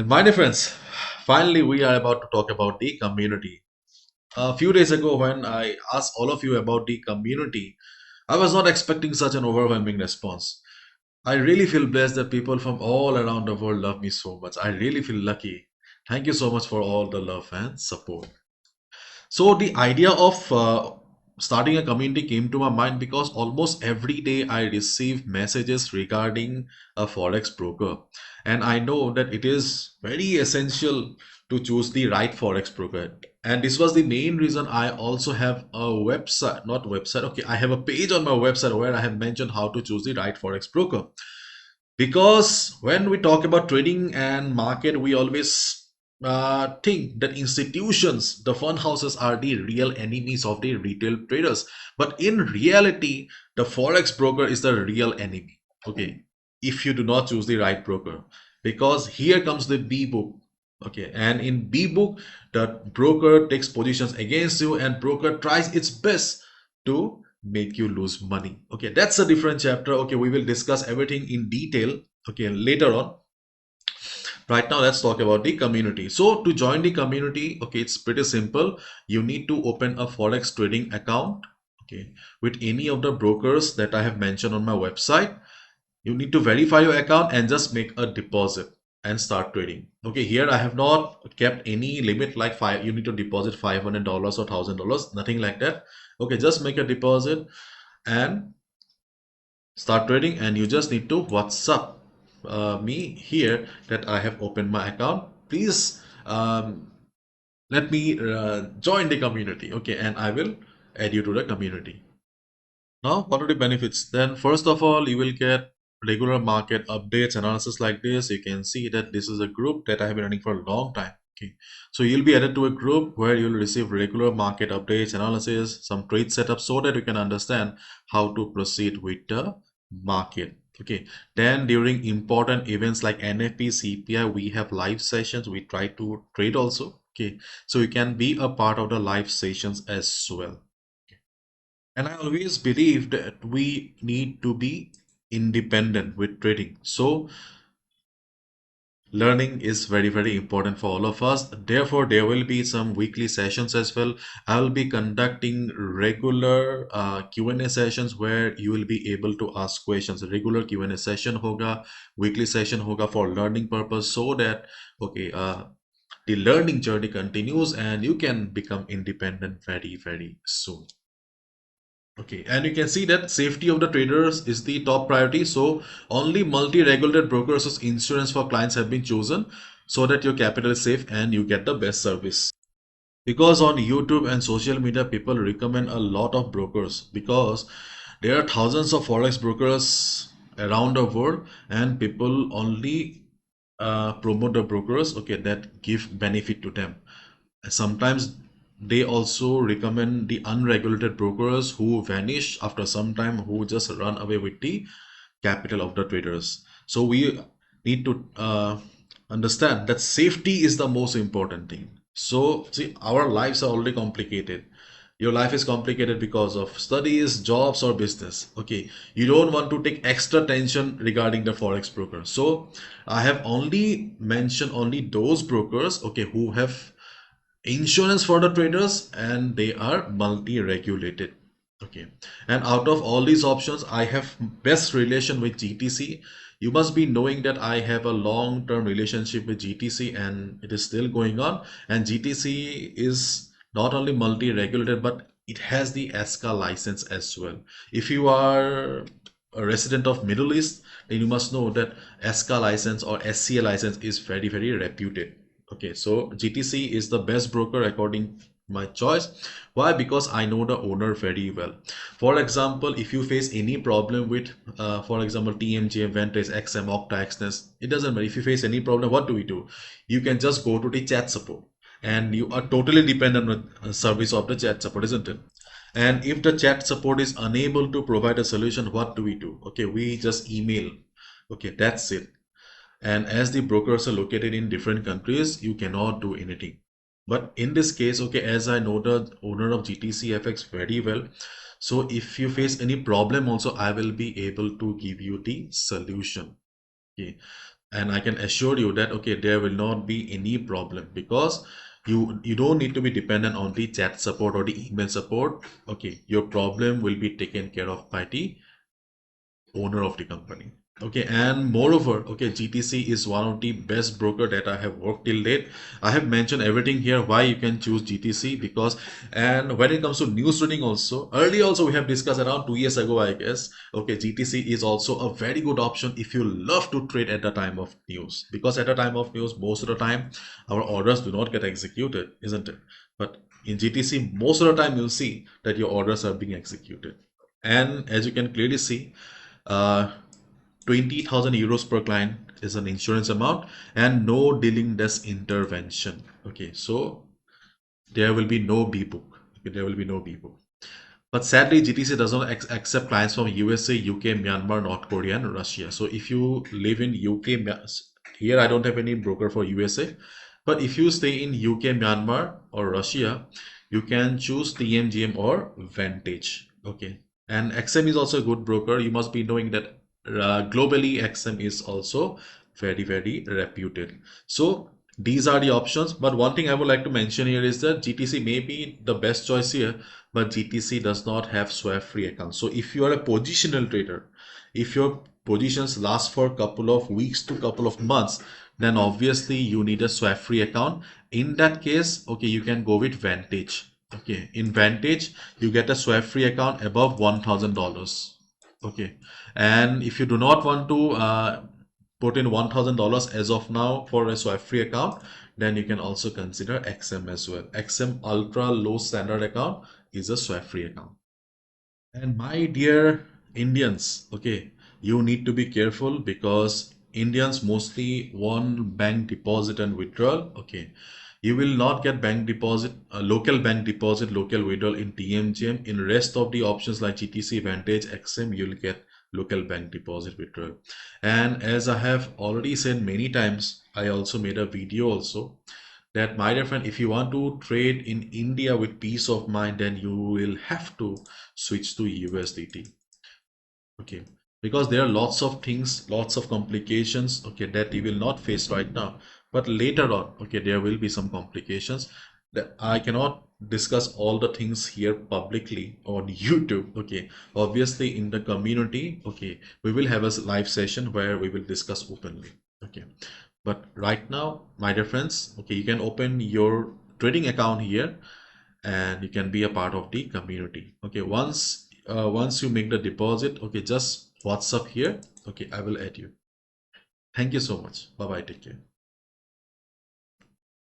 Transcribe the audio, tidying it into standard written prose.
And my dear friends, finally we are about to talk about the community. A few days ago, when I asked all of you about the community, I was not expecting such an overwhelming response. I really feel blessed that people from all around the world love me so much. I really feel lucky. Thank you so much for all the love and support. So the idea of starting a community came to my mind because almost every day I receive messages regarding a forex broker, and I know that it is very essential to choose the right forex broker. And this was the main reason I also have a website, not website. Okay, I have a page on my website where I have mentioned how to choose the right forex broker. Because when we talk about trading and market, we always think that institutions, the fund houses, are the real enemies of the retail traders. But in reality, the forex broker is the real enemy. Okay, if you do not choose the right broker, because here comes the B book. Okay, and in B book, the broker takes positions against you, and broker tries its best to make you lose money. Okay, that's a different chapter. Okay, we will discuss everything in detail, okay, later on. Right now, let's talk about the community. So to join the community, okay, it's pretty simple. You need to open a forex trading account, okay, with any of the brokers that I have mentioned on my website. You need to verify your account and just make a deposit and start trading. Okay, here I have not kept any limit like five. You need to deposit $500 or $1,000, nothing like that. Okay, just make a deposit and start trading, and you just need to WhatsApp me here that I have opened my account. Please let me join the community, okay, and I will add you to the community. Now, what are the benefits? Then, first of all, you will get regular market updates, analysis like this. You can see that this is a group that I have been running for a long time. Okay, so you'll be added to a group where you'll receive regular market updates, analysis, some trade setup so that you can understand how to proceed with the market. Okay, then during important events like NFP, CPI, we have live sessions. We try to trade also. Okay, so you can be a part of the live sessions as well. And I always believe that we need to be independent with trading. So learning is very, very important for all of us. Therefore, there will be some weekly sessions as well. I will be conducting regular Q&A sessions where you will be able to ask questions. Regular Q&A session hoga, weekly session hoga for learning purpose so that, okay, the learning journey continues and you can become independent very, very soon. Okay, and you can see that safety of the traders is the top priority. So only multi-regulated brokers as insurance for clients have been chosen so that your capital is safe and you get the best service. Because on YouTube and social media, people recommend a lot of brokers because there are thousands of forex brokers around the world, and people only promote the brokers, okay, that give benefit to them. Sometimes they also recommend the unregulated brokers who vanish after some time, who just run away with the capital of the traders. So we need to understand that safety is the most important thing. So see, our lives are already complicated. Your life is complicated because of studies, jobs, or business. Okay, you don't want to take extra tension regarding the forex broker. So I have only mentioned only those brokers, okay, who have insurance for the traders and they are multi-regulated. Okay, and out of all these options, I have best relation with GTC. You must be knowing that I have a long-term relationship with GTC and it is still going on. And GTC is not only multi-regulated, but it has the ESCA license as well. If you are a resident of Middle East, then you must know that ESCA license or SCA license is very, very reputed. Okay, so GTC is the best broker according my choice. Why? Because I know the owner very well. For example, if you face any problem with, for example, TMJ, Ventrace, XM, Okta, XNES, it doesn't matter. If you face any problem, what do we do? You can just go to the chat support, and you are totally dependent on the service of the chat support, isn't it? And if the chat support is unable to provide a solution, what do we do? Okay, we just email. Okay, that's it. And as the brokers are located in different countries, you cannot do anything. But in this case, okay, as I know the owner of GTC FX very well, so if you face any problem also, I will be able to give you the solution. Okay. and I can assure you that okay, there will not be any problem, because you don't need to be dependent on the chat support or the email support. Okay, your problem will be taken care of by the owner of the company. Okay, and moreover, okay, GTC is one of the best broker that I have worked till date. I have mentioned everything here why you can choose GTC, because, and when it comes to news trading also, earlier also we have discussed around 2 years ago, I guess. Okay, GTC is also a very good option if you love to trade at the time of news, because at the time of news, most of the time our orders do not get executed, isn't it? But in GTC, most of the time you'll see that your orders are being executed. And as you can clearly see, uh, 20,000 euros per client is an insurance amount, and no dealing desk intervention. Okay, so there will be no B book. Okay, there will be no B book. But sadly, GTC does not accept clients from USA, UK, Myanmar, North Korea, and Russia. So if you live in UK, here I don't have any broker for USA. But if you stay in UK, Myanmar, or Russia, you can choose TMGM or Vantage. Okay. And XM is also a good broker. You must be knowing that globally XM is also very, very reputed. So these are the options. But one thing I would like to mention here is that GTC may be the best choice here, but GTC does not have swap free account. So if you are a positional trader, if your positions last for a couple of weeks to couple of months, then obviously you need a swap free account. In that case, okay, you can go with Vantage. Okay, in Vantage, you get a swap free account above $1,000. Okay, and if you do not want to put in $1,000 as of now for a swap free account, then you can also consider XM as well. XM Ultra Low Standard account is a swap free account. And my dear Indians, okay, you need to be careful, because Indians mostly want bank deposit and withdrawal. Okay, you will not get bank deposit, local bank deposit, local withdrawal in TMGM. In rest of the options like GTC, Vantage, XM, you'll get local bank deposit withdrawal. And as I have already said many times, I also made a video also, that my dear friend, if you want to trade in India with peace of mind, then you will have to switch to USDT. Okay, because there are lots of things, lots of complications, okay, that you will not face right now, but later on, okay, there will be some complications that I cannot discuss all the things here publicly on YouTube. Okay, obviously in the community, okay, we will have a live session where we will discuss openly. Okay, but right now, my dear friends, okay, you can open your trading account here, and you can be a part of the community. Okay, once you make the deposit, okay, just WhatsApp here. Okay, I will add you. Thank you so much. Bye bye, take care.